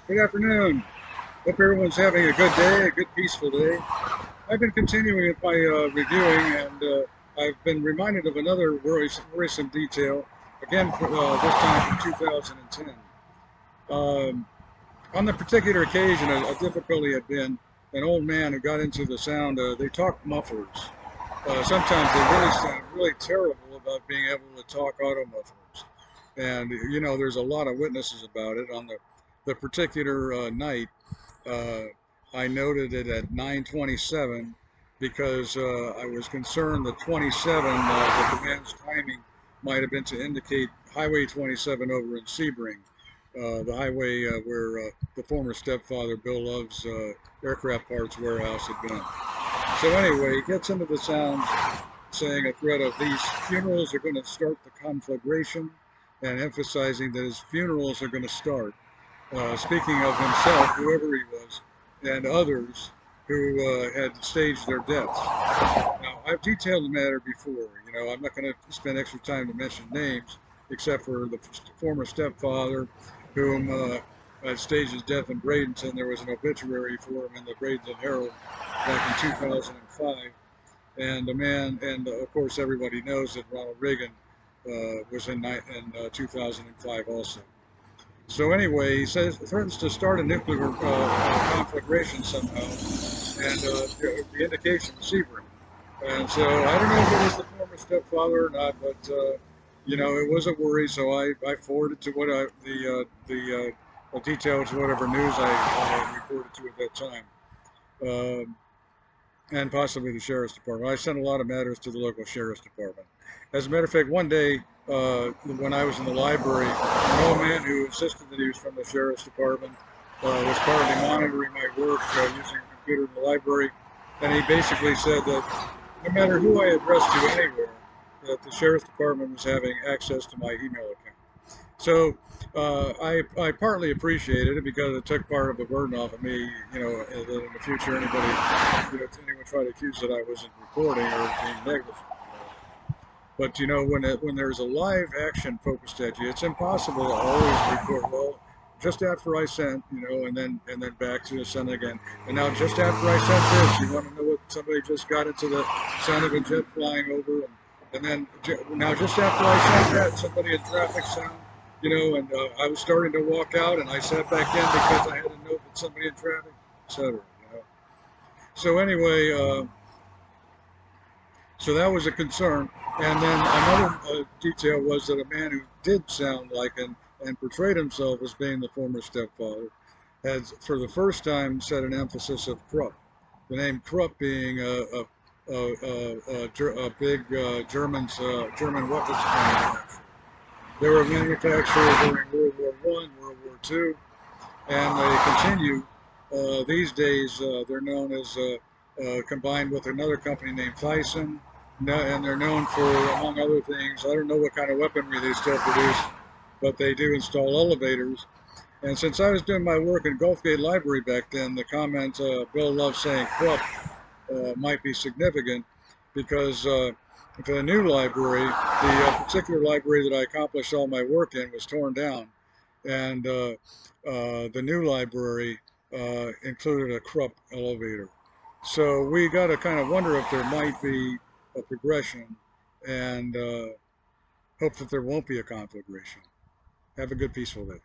Good afternoon. Hope everyone's having a good day, a good peaceful day. I've been continuing with my reviewing, and I've been reminded of another worrisome detail, again, this time from 2010. Um, on the particular occasion, a difficulty had been an old man who got into the sound. They talked mufflers. Sometimes they really sound really terrible about being able to talk auto mufflers. And, there's a lot of witnesses about it. On the particular night, uh, I noted it at 9:27 because I was concerned that 27, that the man's timing might have been to indicate Highway 27 over in Sebring, the highway where the former stepfather Bill Love's aircraft parts warehouse had been. So anyway, he gets into the sounds saying a threat of these funerals are going to start the conflagration and emphasizing that his funerals are going to start. Speaking of himself, whoever he was, and others who had staged their deaths. Now, I've detailed the matter before. I'm not going to spend extra time to mention names, except for the former stepfather, whom had staged his death in Bradenton. There was an obituary for him in the Bradenton Herald back in 2005. And the man, and of course everybody knows that Ronald Reagan was in 2005 also. So anyway, he says threatens to start a nuclear conflagration somehow, and the indication was Sebring. And so I don't know if it was the former stepfather or not, but it was a worry. So I forwarded to what the details, whatever news I reported to at that time. And possibly the sheriff's department. I sent a lot of matters to the local sheriff's department. As a matter of fact, one day when I was in the library, an old man who insisted that he was from the sheriff's department was partly monitoring my work using a computer in the library, and he basically said that no matter who I addressed to anywhere, that the sheriff's department was having access to my email account. So I partly appreciated it because it took part of the burden off of me, that in the future if anyone tried to accuse that I wasn't reporting or being negligent. But when there's a live action focused at you, it's impossible to always report. Well, just after I sent, and then back to send again. And now just after I sent this, you want to know what somebody just got into the sound of a jet flying over, and then now just after I sent that, somebody in traffic sound, and I was starting to walk out, and I sat back in because I had to note that somebody in traffic, etc. So anyway. So that was a concern. And then another detail was that a man who did sound like and portrayed himself as being the former stepfather had, for the first time, set an emphasis of Krupp. The name Krupp being a big German weapons manufacturer. They were a manufacturer during World War I, World War II, and they continue. These days, they're known as, combined with another company named Thyssen, and they're known for, among other things, I don't know what kind of weaponry they still produce, but they do install elevators. And since I was doing my work in Gulfgate Library back then, the comment Bill Love saying Krupp might be significant because for the new library, the particular library that I accomplished all my work in was torn down, and the new library included a Krupp elevator. So we got to kind of wonder if there might be a progression, and hope that there won't be a conflagration. Have a good, peaceful day.